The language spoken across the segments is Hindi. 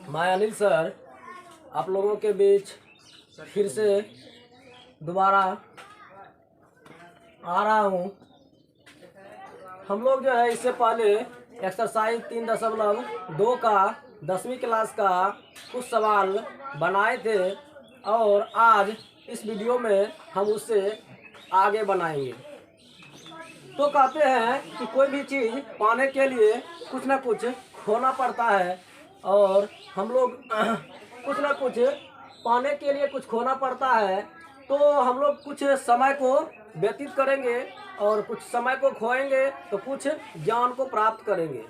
मैं अनिल सर आप लोगों के बीच फिर से दोबारा आ रहा हूँ। हम लोग जो है इससे पहले एक्सरसाइज 3.2 का 10वीं क्लास का कुछ सवाल बनाए थे और आज इस वीडियो में हम उससे आगे बनाएंगे। तो कहते हैं कि कोई भी चीज़ पाने के लिए कुछ ना कुछ खोना पड़ता है और हम लोग कुछ ना कुछ पाने के लिए कुछ खोना पड़ता है। तो हम लोग कुछ समय को व्यतीत करेंगे और कुछ समय को खोएंगे तो कुछ ज्ञान को प्राप्त करेंगे।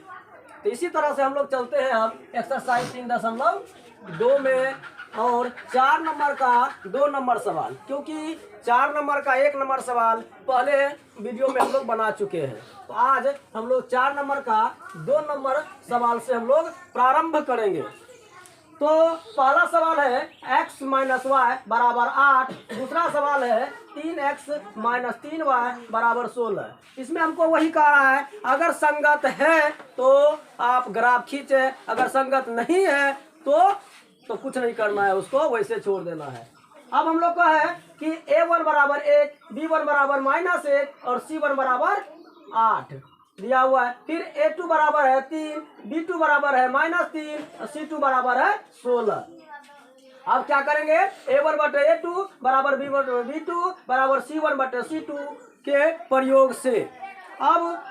तो इसी तरह से हम लोग चलते हैं हम एक्सरसाइज 3.2 में और 4 नंबर का 2 नंबर सवाल, क्योंकि 4 नंबर का 1 नंबर सवाल पहले वीडियो में हम लोग बना चुके हैं। तो आज हम लोग 4 नंबर का 2 नंबर सवाल से हम लोग प्रारंभ करेंगे। तो पहला सवाल है x माइनस वाई बराबर 8। दूसरा सवाल है 3x माइनस 3y बराबर 16। इसमें हमको वही कह रहा है, अगर संगत है तो आप ग्राफ खींचे, अगर संगत नहीं है तो कुछ नहीं करना है, उसको वैसे छोड़ देना है। अब हम लोग का है कि a1 बराबर 1, b1 बराबर -1 और c1 बराबर 8 दिया हुआ है। फिर a2 बराबर है 3, b2 बराबर है -3 और c2 बराबर है 16। अब क्या करेंगे, a1 बटे a2 बराबर b2 बराबर c1 बटे c2 के प्रयोग से। अब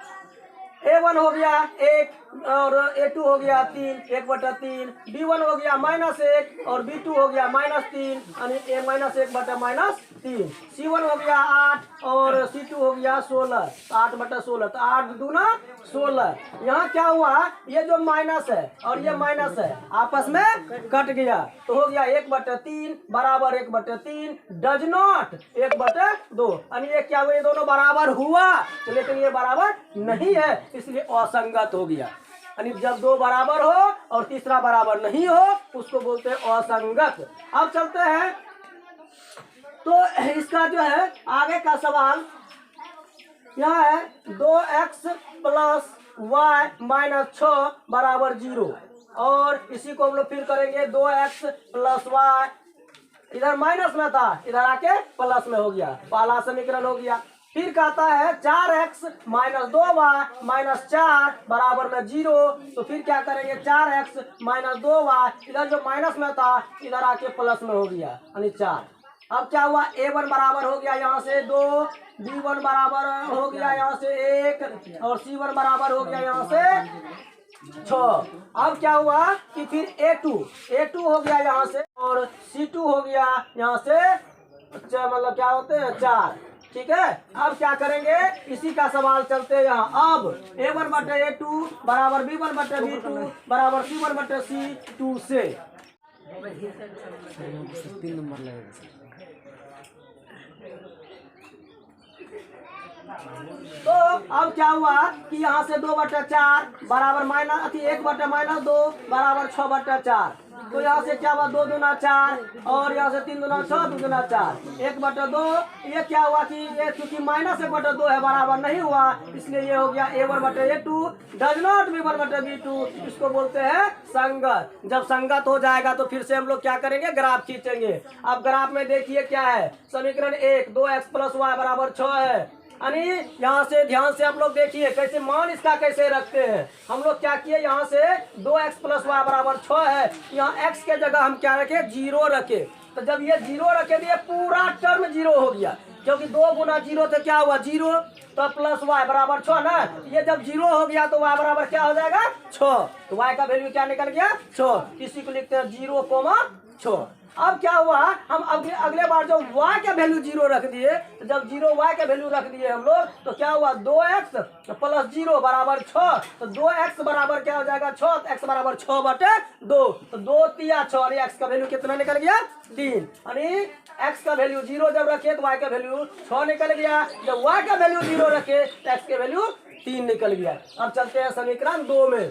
a1 हो गया 1 और a2 हो गया 3, 1/3, b1 हो गया -1 और b2 हो गया -3 यानी -1 बटा -3, c1 हो गया 8 और c2 हो गया 16, 8/16, तो 8 दूना 16। यहाँ क्या हुआ, ये जो माइनस है और ये माइनस है आपस में कट गया तो हो गया 1/3 बराबर 1/3 डज नॉट 1/2, यानी ये क्या हुआ, ये दोनों बराबर हुआ लेकिन ये बराबर नहीं है, इसलिए असंगत हो गया। यानी जब दो बराबर हो और तीसरा बराबर नहीं हो उसको बोलते हैं असंगत। अब चलते हैं तो इसका जो है आगे का सवाल यह है 2x प्लस वाई माइनस 6 बराबर 0 और इसी को हम लोग फिर करेंगे 2x प्लस वाई, इधर माइनस में था इधर आके प्लस में हो गया, पहला समीकरण हो गया। फिर कहता है 4x माइनस 2y माइनस 4 बराबर में 0, तो फिर क्या करेंगे 4x माइनस 2y, इधर जो माइनस में था इधर आके प्लस में हो गया यानी 4। अब क्या हुआ, a1 बराबर हो गया यहाँ से 2, b1 बराबर हो गया यहाँ से 1 और c1 बराबर हो गया यहाँ से 6। अब क्या हुआ कि फिर a2 हो गया यहाँ से और c2 हो गया यहाँ से, मतलब क्या होते हैं 4, ठीक है। अब क्या करेंगे, इसी का सवाल चलते हैं यहाँ। अब a1 बटे a2 बराबर b1 बटे b2 बराबर c1 बटे c2 से 3 नंबर लगेगा। तो अब क्या हुआ कि यहाँ से 2/4 बराबर -1 बटे -2 बराबर 6/4, तो यहाँ से क्या हुआ 2 दूना 4 और यहाँ से 3 दूना 6, 2 दूना 4, 1/2। ये क्या हुआ कि ये चूंकि -1/2 है बराबर नहीं हुआ, इसलिए ये हो गया a1 बटे a2 डज नॉट b1 बटे b2, इसको बोलते हैं संगत। जब संगत हो जाएगा तो फिर से हम लोग क्या करेंगे, ग्राफ खींचेंगे। अब ग्राफ में देखिए क्या है, समीकरण 1 2x प्लस वाई बराबर 6 है, यानी यहाँ से ध्यान से आप लोग देखिए कैसे मान इसका कैसे रखते हैं। हम लोग क्या किए, यहाँ से 2x प्लस वाई बराबर 6 है, यहाँ x के जगह हम क्या रखे 0 रखे। तो जब ये 0 रखे तो ये पूरा टर्म 0 हो गया, क्योंकि 2 गुना 0 तो क्या हुआ 0, तो प्लस वाई बराबर 6 ना, ये जब 0 हो गया तो y बराबर क्या हो जाएगा 6, तो y का वैल्यू क्या निकल गया 6, इसी को लिखते हैं 0,6। अब क्या हुआ, हम अगले बार जब y का वैल्यू 0 रख दिए, तो जब 0 y का वैल्यू रख दिए हम लोग तो क्या हुआ 2x प्लस 0 बराबर 6, तो 2x बराबर क्या हो जाएगा 6, तो x बराबर 6/2, तो 2 तिया 6 और x का वैल्यू कितना निकल गया 3, यानी x का वैल्यू 0 जब रखे तो y का वैल्यू 6 निकल गया, जब y का वैल्यू 0 रखे तो x के वैल्यू 3 निकल गया। अब चलते हैं समीकरण 2 में।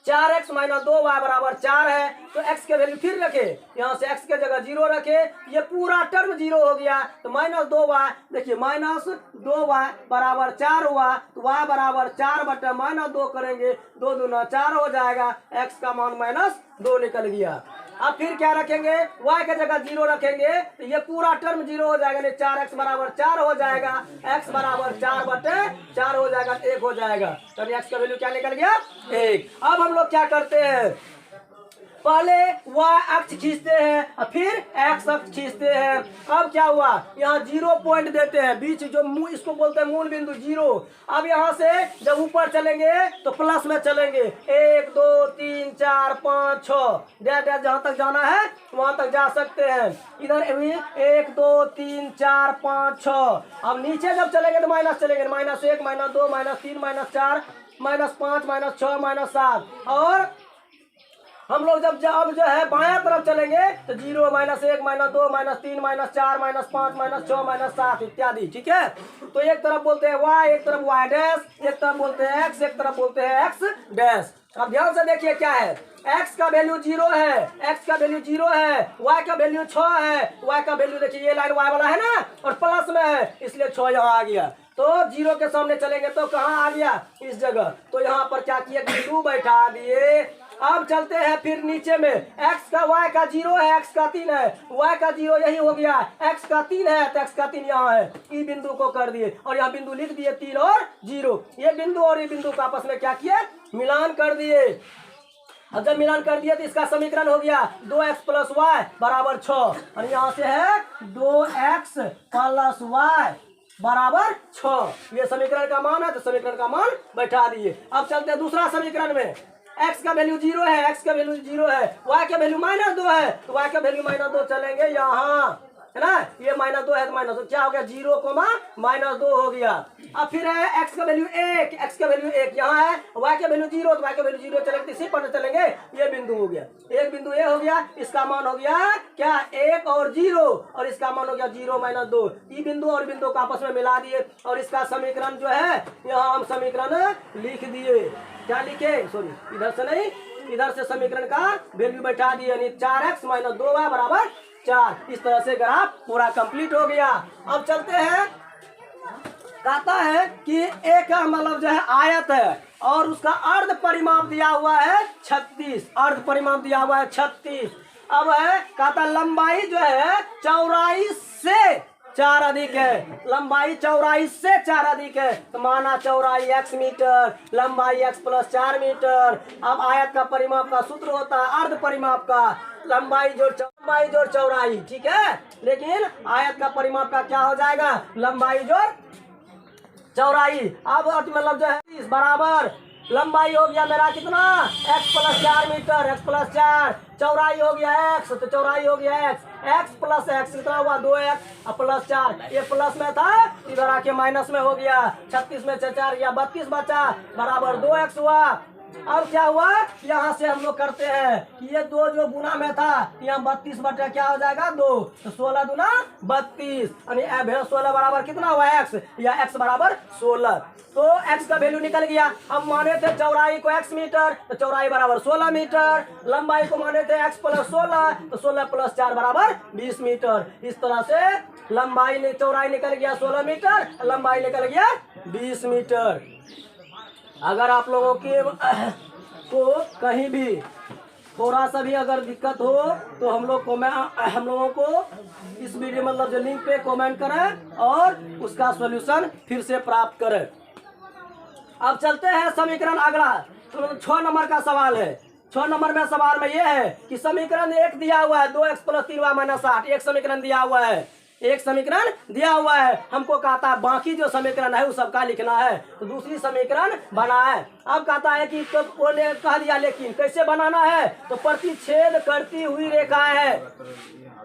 4x माइनस 2y बराबर 4 है, तो x के वैल्यू फिर रखे, यहाँ से x के जगह 0 रखे, ये पूरा टर्म 0 हो गया, तो माइनस 2y, देखिए माइनस 2y बराबर 4 हुआ, तो y बराबर 4 बटे माइनस 2 करेंगे, 2 दूना 4 हो जाएगा, x का मान माइनस 2 निकल गया। अब फिर क्या रखेंगे, y के जगह 0 रखेंगे, तो ये पूरा टर्म 0 हो जाएगा, नहीं 4x बराबर 4 हो जाएगा, x बराबर 4 बटे 4 हो जाएगा, 1 हो जाएगा, तो x का वैल्यू क्या निकल गया, 1। अब हम लोग क्या करते हैं, पहले y अक्ष खींचते हैं और फिर x अक्ष खींचते हैं। अब क्या हुआ, यहाँ 0 पॉइंट देते हैं, बीच जो इसको बोलते हैं मूल बिंदु 0। अब यहाँ से जब ऊपर चलेंगे तो प्लस में चलेंगे, 1 2 3 4 5 6 डैश डैश जहाँ तक जाना है वहां तक जा सकते हैं। इधर भी 1 2 3 4 5 6। अब नीचे जब चलेंगे तो माइनस चलेंगे, -1 -2 -3 -4 -5 -6 -7। और हम लोग जब अब जो है बायां तरफ चलेंगे तो 0 -1 -2 -3 -4 -5 -6 -7 इत्यादि, ठीक है। तो एक तरफ बोलते हैं y, एक तरफ y डैश, एक तरफ बोलते हैं x, एक तरफ बोलते हैं x डैश। अब ध्यान से देखिए क्या है, x का वैल्यू 0 है, x का वैल्यू 0 है, y का वैल्यू 6 है, y का वैल्यू देखिए ये लाइन y वाला है ना और प्लस में है, इसलिए 6 यहाँ आ गया। तो 0 के सामने चलेंगे तो कहाँ आ गया, इस जगह। तो यहाँ पर क्या किया, 2 बैठा दिए। अब चलते हैं फिर नीचे में, x का y का 0 है, x का 3 है, y का 0 यही हो गया, x का 3 है तो x का 3 यहाँ है, ई बिंदु को कर दिए और यहाँ बिंदु लिख दिए 3 और 0। ये बिंदु और ये बिंदु का आपस में क्या किए, मिलान कर दिए। अब जब मिलान कर दिया तो इसका समीकरण हो गया 2x प्लस वाई बराबर 6, और यहाँ से है 2x प्लस वाई बराबर 6। ये समीकरण का मान है, तो समीकरण का मान बैठा दिए। अब चलते हैं दूसरा समीकरण में, x का वैल्यू 0 है, x का वैल्यू 0 है, y का वैल्यू -2 है, तो y का वैल्यू -2 चलेंगे यहाँ, है ना। ये -2 है तो -2 क्या हो गया, 0, -2 हो गया। अब फिर है x का वैल्यू 1, x का वैल्यू 1 यहाँ है, y का वैल्यू 0, तो y का वैल्यू 0 चलेंगे, इसी पर चलेंगे। ये बिंदु हो गया, एक बिंदु ये हो गया, इसका मान हो गया क्या, 1 और 0, और इसका मान हो गया 0 -2। ये बिंदु और बिंदु को आपस में मिला दिए और इसका समीकरण जो है यहाँ हम समीकरण लिख दिए। क्या लिखे, सॉरी इधर से नहीं, इधर से समीकरण का वैल्यू बैठा दिए, यानी 4x - 2y बराबर 4। इस तरह से ग्राफ पूरा कंप्लीट हो गया। अब चलते हैं, कहता है कि एक मतलब जो है आयत है और उसका अर्ध परिमाप दिया हुआ है 36, अर्ध परिमाप दिया हुआ है 36। अब है कहता लंबाई जो है चौड़ाई से 4 अधिक है, लंबाई चौड़ाई से 4 अधिक है, तो माना चौड़ाई x मीटर, लंबाई x + 4 मीटर। अब आयत का परिमाप का सूत्र होता है अर्ध परिमाप का, लंबाई जोड़ चौड़ाई, ठीक है। लेकिन आयत का परिमाप का क्या हो जाएगा, लंबाई जोड़ चौड़ाई। अब मतलब जो है इस बराबर लंबाई हो गया मेरा कितना, x + 4 मीटर, x + 4, चौड़ाई हो गया x, तो चौड़ाई हो गया x + x कितना हुआ 2x + 4, ये प्लस में था इधर आके माइनस में हो गया, 36 में से 4 या 32 बचा, बराबर 2x हुआ। अब क्या हुआ, यहाँ से हम लोग करते हैं कि ये 2 जो गुना में था, यहाँ 32 बटे क्या हो जाएगा 2, तो 16 दूना 32, यानी 16 बराबर कितना हुआ x, या x बराबर 16। तो x का वैल्यू निकल गया। हम माने थे चौड़ाई को x मीटर, तो चौड़ाई बराबर 16 मीटर, लंबाई को माने थे x + 16, तो 16 + 4 बराबर 20 मीटर। इस तरह से लंबाई चौड़ाई निकल गया 16 मीटर, लंबाई निकल गया 20 मीटर। अगर आप लोगों के को कहीं भी थोड़ा सा भी अगर दिक्कत हो तो हम लोगों को इस वीडियो मतलब जो लिंक पे कमेंट करें और उसका सॉल्यूशन फिर से प्राप्त करें। अब चलते हैं समीकरण अगला, तो 6 नंबर का सवाल है। 6 नंबर में सवाल में यह है कि समीकरण 1 दिया हुआ है 2x + 3y - 8, एक समीकरण दिया हुआ है, एक समीकरण दिया हुआ है। हमको कहता है बाकी जो समीकरण है वो सबका लिखना है, तो दूसरी समीकरण बनाए। अब कहता है कि तो कह दिया, लेकिन कैसे बनाना है, तो प्रतिच्छेद करती हुई रेखा है,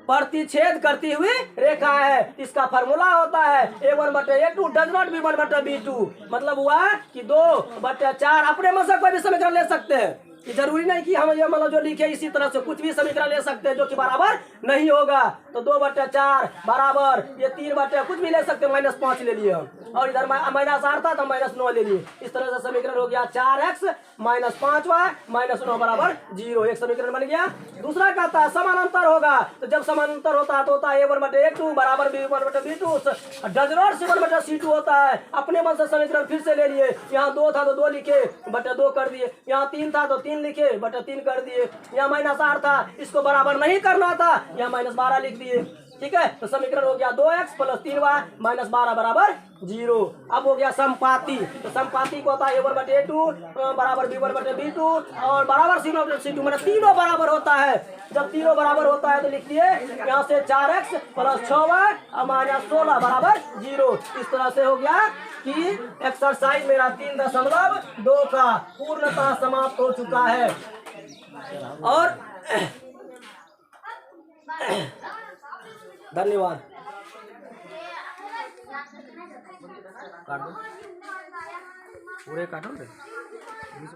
प्रतिच्छेद करती हुई रेखा है। इसका फार्मूला होता है a1/a2 डज नॉट b1/b2, मतलब हुआ कि 2/4। अपने मन से कोई भी समीकरण ले सकते हैं, कि जरूरी नहीं कि हम ये मतलब जो लिखे इसी तरह से कुछ भी समीकरण ले सकते हैं जो कि बराबर नहीं होगा। तो 2/4 बराबर ये 3/, कुछ भी ले सकते हैं, -5 ले लिए हम, और इधर -8 था तो -9 ले लिए। इस तरह से समीकरण हो गया 4x - 5y - 9 बराबर 0। एक समीकरण बन गया। दूसरा कहता है समानांतर होगा, तो जब समानांतर होता है तो होता है A1/A2 बराबर B1/B2, डज नॉट C1/C2 होता है। अपने मन से समीकरण फिर से ले लिए। यहाँ 2 था तो 2 लिखे, बटे 2 कर दिए। यहाँ 3 था तो 3 लिखे, बटे 3 कर दिए। यहाँ -8 था, इसको बराबर नहीं करना था, यहाँ -12 लिख दिए। ठीक है, तो समीकरण हो गया 2x + 3y - 12 बराबर 0। अब हो गया संपाती। तो संपाती को होता है A1/A2 बराबर B1/B2 और बराबर C1/C2, मतलब तीनों बराबर होता है। जब तीनों बराबर होता है तो लिख दिए यहाँ से 4x + 6y - 16 बराबर 0। इस तरह से हो गया कि एक्सरसाइज मेरा 3.2 का पूर्णतः समाप्त हो चुका है। और धन्यवाद। काट दो, पूरे काटो।